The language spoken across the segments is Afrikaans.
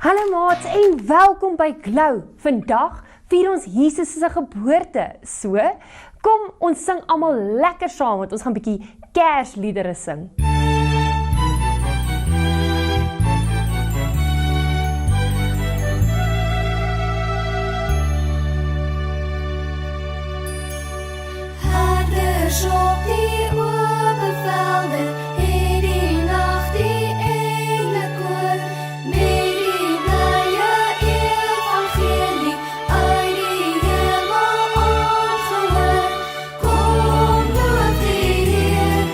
Hallo maats en welkom by Glow. Vandag vier ons Jesus se geboorte. So, kom ons sing almal lekker saam want ons gaan bietjie Kersliedere sing. Herders op die ope velde, het die nag die engelekoor, met die blye evangelie uit die hemel aangehoor. Kom, loof die Heer,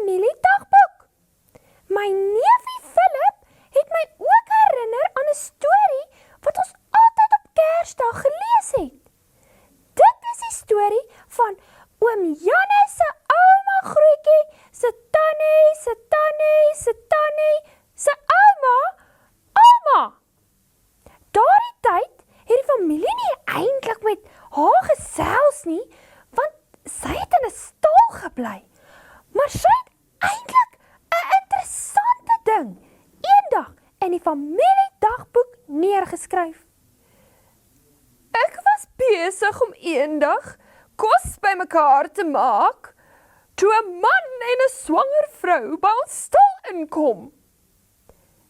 familiedagboek. My neefie Philip het my ook herinner aan 'n storie wat ons altyd op Kersdag gelees het. Dit is die storie van oom Janne se ouma grootjie, se tannie, se tannie, se tannie, se ouma. Daardie tyd het die familie nie eintlik met haar gesels nie, want sy het in 'n stal gebly. Maar sy het eintlik 'n interessante ding eendag in die familiedagboek neergeskryf. Ek was besig om eendag kos bymekaar te maak, toe 'n man en 'n swanger vrou by ons stal inkom.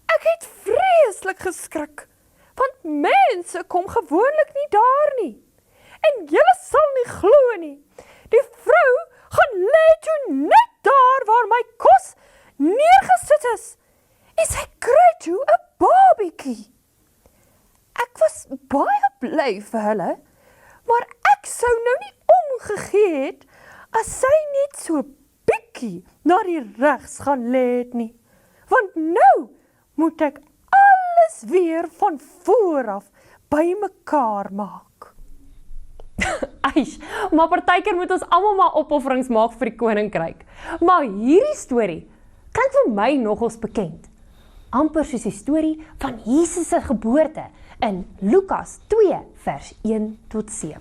Ek het vreeslik geskrik, want mense kom gewoonlik nie daar nie. En julle sal nie glo nie, die vrou gaan lê toe net daar waar my kos neergesit is, en sy kry toe 'n babietjie. Ek was baie bly vir hulle, maar ek sou nou nie omgegee het as sy net so bietjie na die regs gaan lê het nie, want nou moet ek alles weer van voor af bymekaar maak. Eish, maar partykeer moet ons almal maar opofferings maak vir die koninkryk. Maar hierdie storie klink vir my nogals bekend. Amper soos die storie van Jesus se geboorte in Lukas 2 vers 1 tot 7.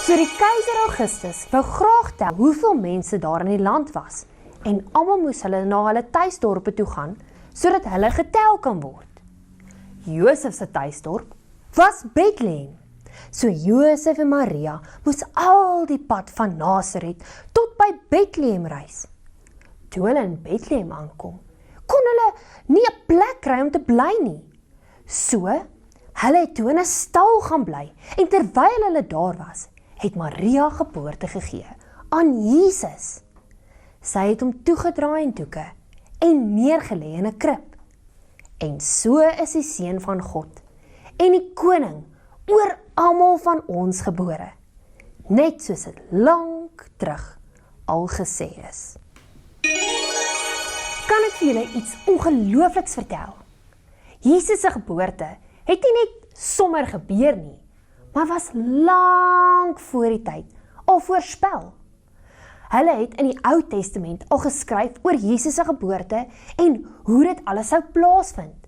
So die keiser Augustus wou graag tel hoeveel mense daar in die land was, en almal moes hulle na hulle tuisdorpe toe gaan, sodat hulle getel kan word. Josef se tuisdorp was Bethlehem. So Josef en Maria moes al die pad van Nasaret tot by Bethlehem reis. Toe hulle in Bethlehem aankom, kon hulle nie 'n plek kry om te bly nie. So, hulle het toe in 'n stal gaan bly, en terwyl hulle daar was, het Maria geboorte gegee aan Jesus. Sy het hom toegedraai in doeke en neergelê in 'n krib. En so is die seun van God en die koning oor almal van ons gebore, net soos dit lank terug al gesê is. Kan ek vir julle iets ongeloofliks vertel? Jesus se geboorte het nie net sommer gebeur nie, maar was lank voor die tyd al voorspel. Hulle het in die Ou Testament al geskryf oor Jesus se geboorte en hoe dit alles sou plaasvind.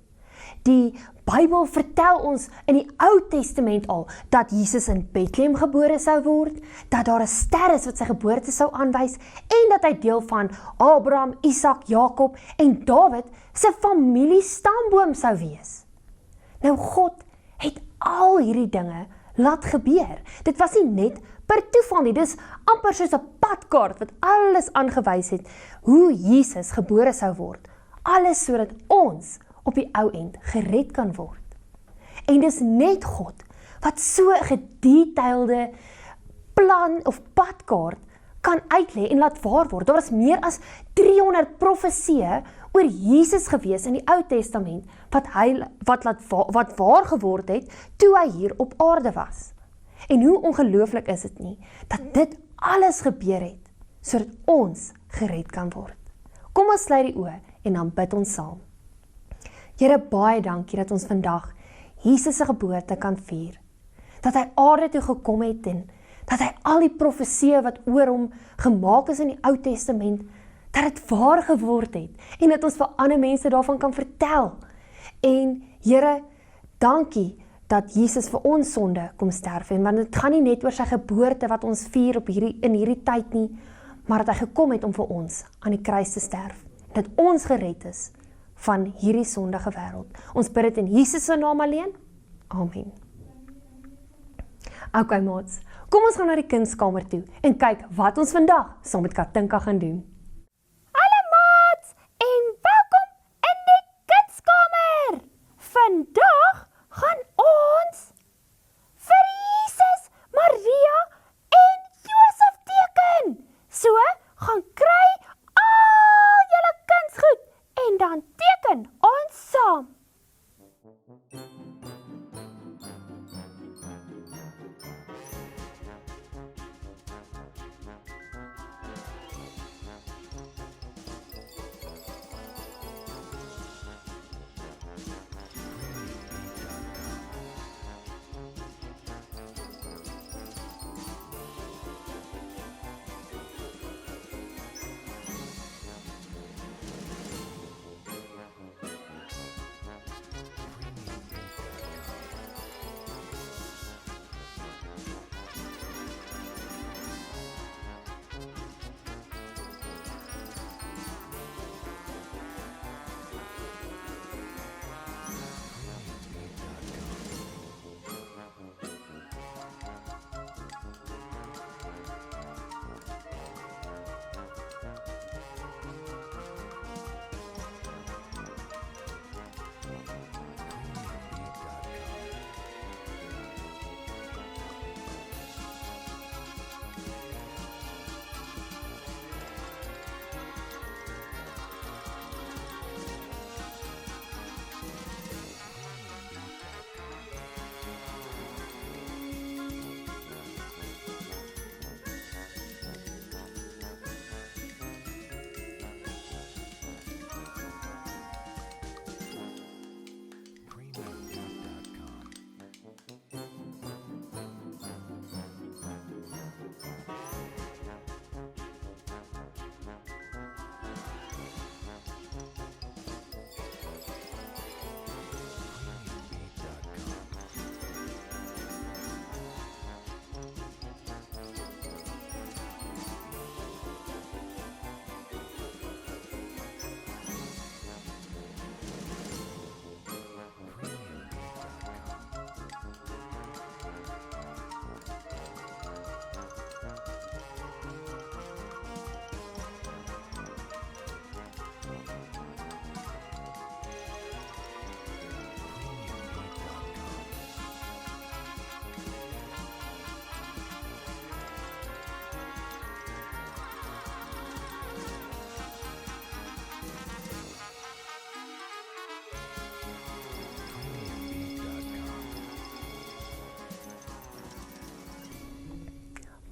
Die Bybel vertel ons in die Ou Testament al dat Jesus in Bethlehem gebore sou word, dat daar 'n ster is wat sy geboorte sou aanwys en dat hy deel van Abraham, Isak, Jakob en Dawid se familiestamboom sou wees. Nou God het al hierdie dinge laat gebeur. Dit was nie net per toeval nie, dis amper soos 'n padkaart wat alles aangewys het hoe Jesus gebore sou word. Alles sodat ons op die ou end gered kan word. En dis net God wat so 'n gedetailde plan of padkaart kan uitlê en laat waar word. Daar is meer as 300 profesieë oor Jesus gewees in die Ou Testament wat waar geword het toe hy hier op aarde was. En hoe ongelooflik is dit nie dat dit alles gebeur het sodat ons gered kan word. Kom ons sluit die oë en dan bid ons saam. Here, baie dankie dat ons vandag Jesus se geboorte kan vier. Dat hy aarde toe gekom het en dat hy al die profesieë wat oor hom gemaak is in die Ou Testament, dat dit waar geword het en dat ons vir ander mense daarvan kan vertel. En Here, dankie dat Jesus vir ons sonde kom sterf en want dit gaan nie net oor sy geboorte wat ons vier in hierdie tyd nie, maar dat hy gekom het om vir ons aan die kruis te sterf. Dat ons gered is van hierdie sondige wêreld. Ons bid dit in Jesus se naam alleen. Amen. Okay, maats, kom ons gaan na die kunskamer toe en kyk wat ons vandag saam met Katinka gaan doen. Hallo maats en welkom in die kunskamer. Vandag gaan ons vir Jesus, Maria en Josef teken. So gaan kry al julle kunsgoed en dan teken ons saam.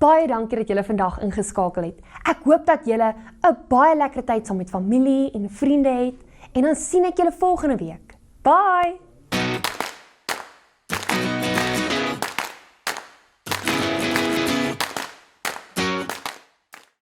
baie dankie dat julle vandag ingeskakel het. Ek hoop dat julle 'n baie lekker tyd saam met familie en vriende het en dan sien ek julle volgende week. Bye!